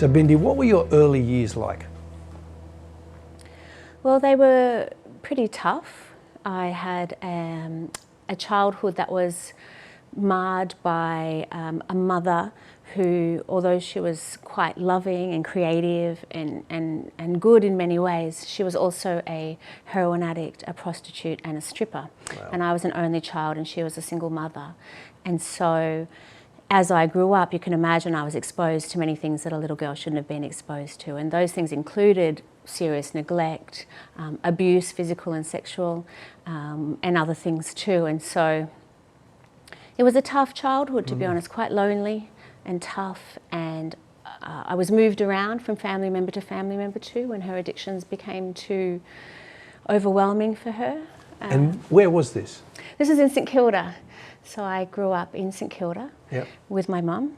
So Bindi, what were your early years like? Well, they were pretty tough. I had a childhood that was marred by a mother who, although she was quite loving and creative and good in many ways, she was also a heroin addict, a prostitute and a stripper. Wow. And I was an only child and she was a single mother. And so as I grew up, you can imagine I was exposed to many things that a little girl shouldn't have been exposed to. And those things included serious neglect, abuse, physical and sexual, and other things too. And so it was a tough childhood, to be honest, quite lonely and tough. And I was moved around from family member to family member too when her addictions became too overwhelming for her. And where was this? This is in St Kilda. So I grew up in St Kilda Yep. with my mum,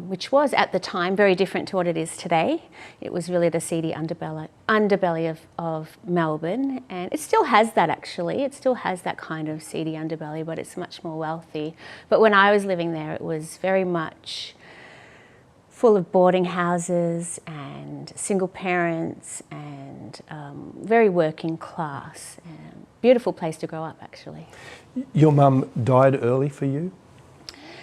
which was at the time very different to what it is today. It was really the seedy underbelly of Melbourne, and it still has that actually. It still has that kind of seedy underbelly, but it's much more wealthy. But when I was living there, it was very much full of boarding houses and single parents and very working class. Beautiful place to grow up actually. Your mum died early for you?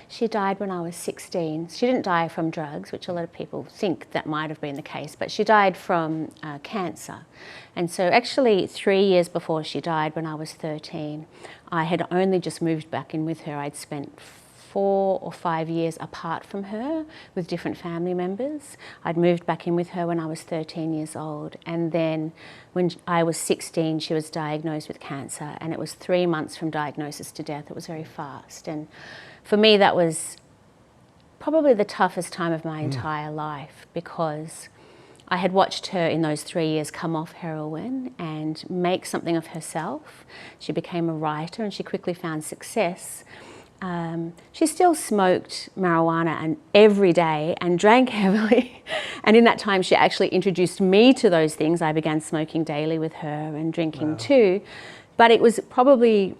She died when I was 16. She didn't die from drugs, which a lot of people think that might have been the case, but she died from cancer. And so actually 3 years before she died, when I was 13, I had only just moved back in with her. I'd spent 4 or 5 years apart from her with different family members. I'd moved back in with her when I was 13 years old, and then when I was 16 she was diagnosed with cancer, and it was 3 months from diagnosis to death. It was very fast, and for me that was probably the toughest time of my entire life, because I had watched her in those 3 years come off heroin and make something of herself. She became a writer and she quickly found success. She still smoked marijuana and every day and drank heavily. And in that time, she actually introduced me to those things. I began smoking daily with her and drinking too. But it was probably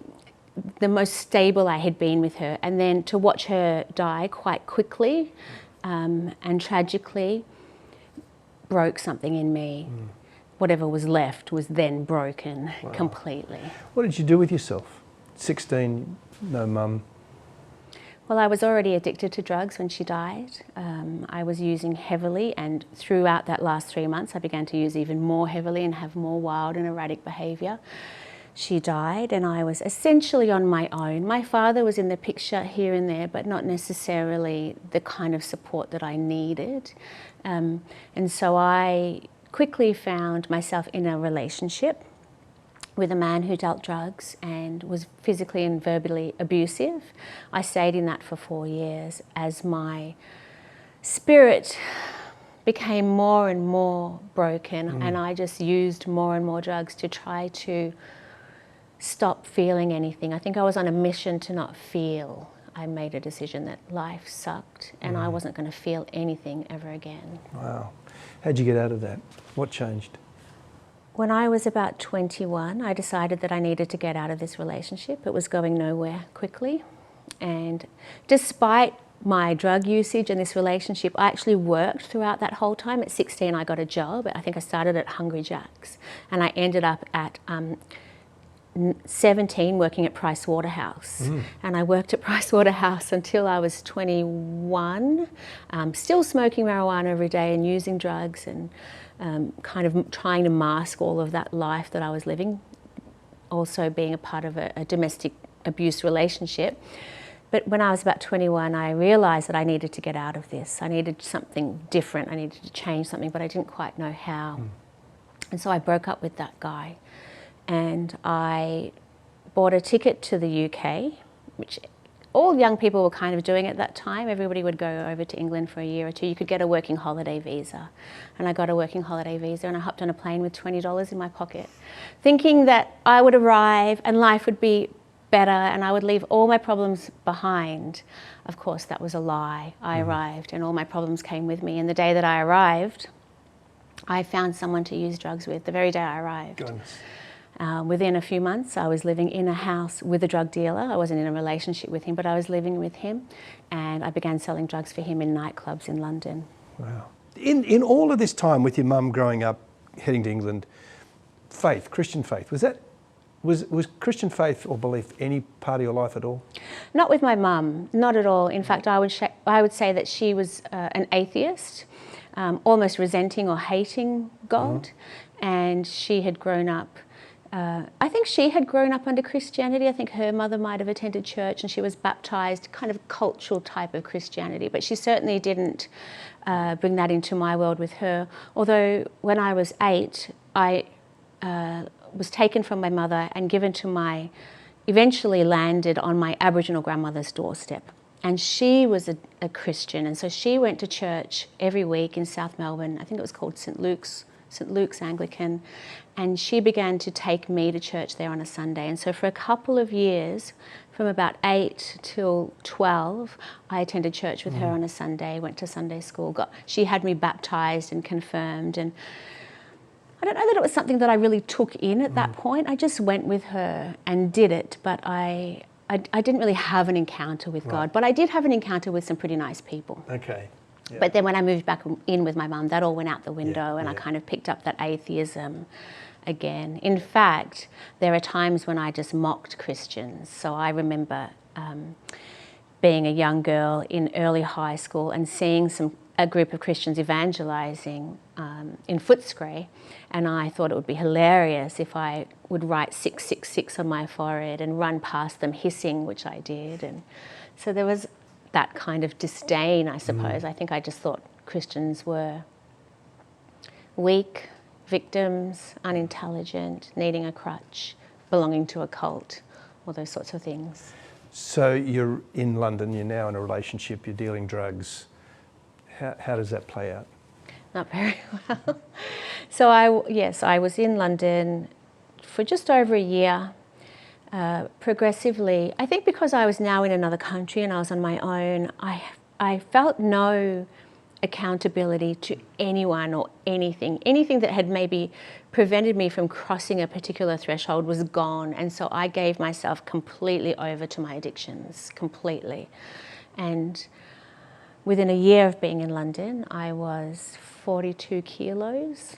the most stable I had been with her. And then to watch her die quite quickly and tragically broke something in me. Whatever was left was then broken completely. What did you do with yourself? 16, no mum. Well, I was already addicted to drugs when she died. I was using heavily, and throughout that last 3 months I began to use even more heavily and have more wild and erratic behaviour. She died and I was essentially on my own. My father was in the picture here and there, but not necessarily the kind of support that I needed. And so I quickly found myself in a relationship with a man who dealt drugs and was physically and verbally abusive. I stayed in that for 4 years as my spirit became more and more broken, and I just used more and more drugs to try to stop feeling anything. I think I was on a mission to not feel. I made a decision that life sucked and I wasn't going to feel anything ever again. Wow. How'd you get out of that? What changed? When I was about 21, I decided that I needed to get out of this relationship. It was going nowhere quickly. And despite my drug usage and this relationship, I actually worked throughout that whole time. At 16, I got a job. I think I started at Hungry Jack's, and I ended up at 17 working at Price Waterhouse. And I worked at Price Waterhouse until I was 21, still smoking marijuana every day and using drugs and kind of trying to mask all of that life that I was living, also being a part of a domestic abuse relationship. But when I was about 21, I realised that I needed to get out of this. I needed something different. I needed to change something, but I didn't quite know how. And so I broke up with that guy. And I bought a ticket to the UK, which all young people were kind of doing at that time. Everybody would go over to England for a year or two. You could get a working holiday visa. And I got a working holiday visa and I hopped on a plane with $20 in my pocket, thinking that I would arrive and life would be better and I would leave all my problems behind. Of course, that was a lie. I arrived and all my problems came with me. And the day that I arrived, I found someone to use drugs with, the very day I arrived. Goodness. Within a few months, I was living in a house with a drug dealer. I wasn't in a relationship with him, but I was living with him. And I began selling drugs for him in nightclubs in London. Wow. In all of this time with your mum growing up, heading to England, faith, Christian faith, was Christian faith or belief any part of your life at all? Not with my mum, not at all. In fact, I would say that she was an atheist, almost resenting or hating God, and she had grown up. I think she had grown up under Christianity. I think her mother might have attended church and she was baptised, kind of cultural type of Christianity, but she certainly didn't bring that into my world with her. Although when I was 8, I was taken from my mother and eventually landed on my Aboriginal grandmother's doorstep. And she was a Christian, and so she went to church every week in South Melbourne. I think it was called St Luke's Anglican, and she began to take me to church there on a Sunday. And so for a couple of years, from about 8 till 12, I attended church with her on a Sunday, went to Sunday school. She had me baptised and confirmed, and I don't know that it was something that I really took in at that point. I just went with her and did it, but I didn't really have an encounter with God. But I did have an encounter with some pretty nice people. Okay. Yeah. But then when I moved back in with my mum, that all went out the window, and I kind of picked up that atheism again. In fact, there are times when I just mocked Christians. So I remember being a young girl in early high school and seeing a group of Christians evangelising in Footscray, and I thought it would be hilarious if I would write 666 on my forehead and run past them hissing, which I did. And so there was that kind of disdain, I suppose. I think I just thought Christians were weak, victims, unintelligent, needing a crutch, belonging to a cult, all those sorts of things. So you're in London, you're now in a relationship, you're dealing drugs. How does that play out? Not very well. So I was in London for just over a year. Progressively, I think because I was now in another country and I was on my own, I felt no accountability to anyone or anything. Anything that had maybe prevented me from crossing a particular threshold was gone, and so I gave myself completely over to my addictions, completely. And within a year of being in London, I was 42 kilos.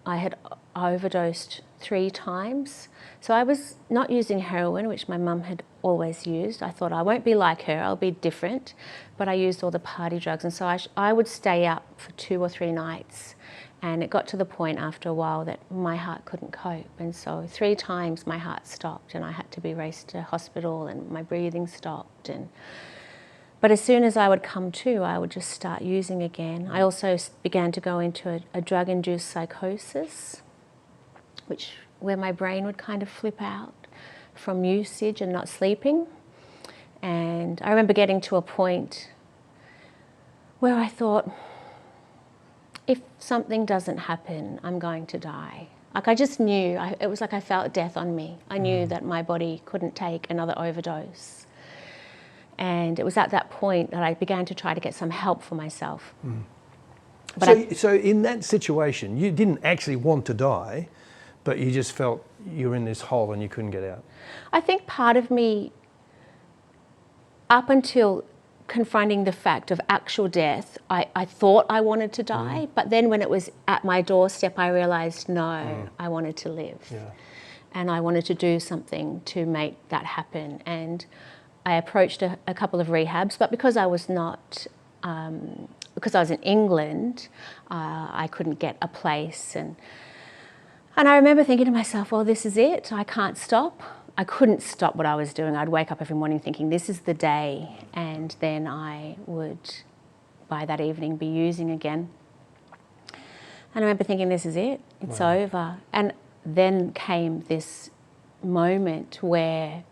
I had overdosed 3 times. So I was not using heroin, which my mum had always used. I thought I won't be like her, I'll be different. But I used all the party drugs. And so I would stay up for 2 or 3 nights. And it got to the point after a while that my heart couldn't cope. And so 3 times my heart stopped and I had to be raced to hospital and my breathing stopped. But as soon as I would come to, I would just start using again. I also began to go into a drug-induced psychosis, where my brain would kind of flip out from usage and not sleeping. And I remember getting to a point where I thought, if something doesn't happen, I'm going to die. Like I just knew, it was like I felt death on me. I knew that my body couldn't take another overdose. And it was at that point that I began to try to get some help for myself. But so in that situation, you didn't actually want to die, but you just felt you were in this hole and you couldn't get out. I think part of me, up until confronting the fact of actual death, I thought I wanted to die, but then when it was at my doorstep, I realised, no, I wanted to live. Yeah. And I wanted to do something to make that happen. And I approached a couple of rehabs, but because I was not, because I was in England, I couldn't get a place. And I remember thinking to myself, well, this is it, I can't stop. I couldn't stop what I was doing. I'd wake up every morning thinking, this is the day. And then I would, by that evening, be using again. And I remember thinking, this is it, it's over. And then came this moment where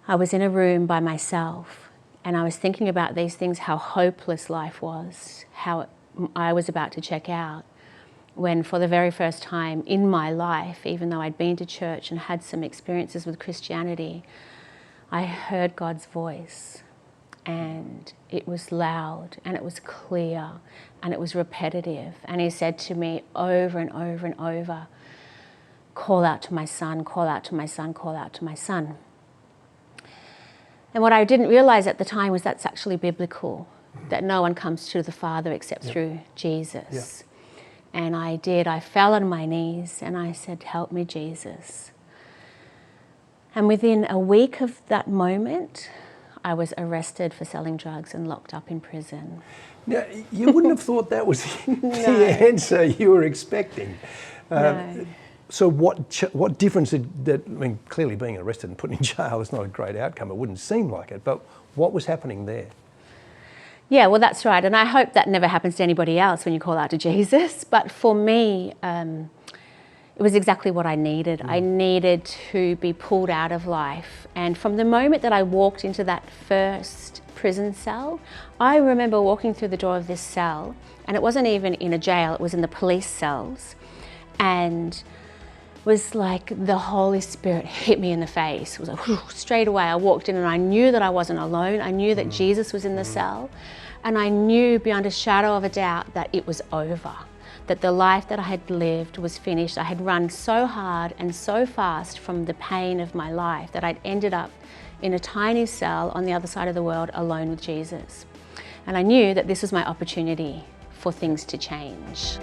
I was in a room by myself and I was thinking about these things, how hopeless life was, how I was about to check out, when for the very first time in my life, even though I'd been to church and had some experiences with Christianity, I heard God's voice, and it was loud and it was clear and it was repetitive. And he said to me over and over and over, call out to my son, call out to my son, call out to my son. And what I didn't realise at the time was that's actually biblical. that no one comes to the Father except through Jesus. And I did. I fell on my knees and I said, help me, Jesus. And within a week of that moment, I was arrested for selling drugs and locked up in prison. Now, you wouldn't have thought that was the answer you were expecting. No. So what difference did that, I mean, clearly being arrested and put in jail is not a great outcome. It wouldn't seem like it, but what was happening there? Yeah, well, that's right. And I hope that never happens to anybody else when you call out to Jesus. But for me, it was exactly what I needed. I needed to be pulled out of life. And from the moment that I walked into that first prison cell, I remember walking through the door of this cell, and it wasn't even in a jail, it was in the police cells. And was like the Holy Spirit hit me in the face. It was like, whew, straight away I walked in and I knew that I wasn't alone. I knew that Jesus was in the cell, and I knew beyond a shadow of a doubt that it was over, that the life that I had lived was finished. I had run so hard and so fast from the pain of my life that I'd ended up in a tiny cell on the other side of the world alone with Jesus. And I knew that this was my opportunity for things to change.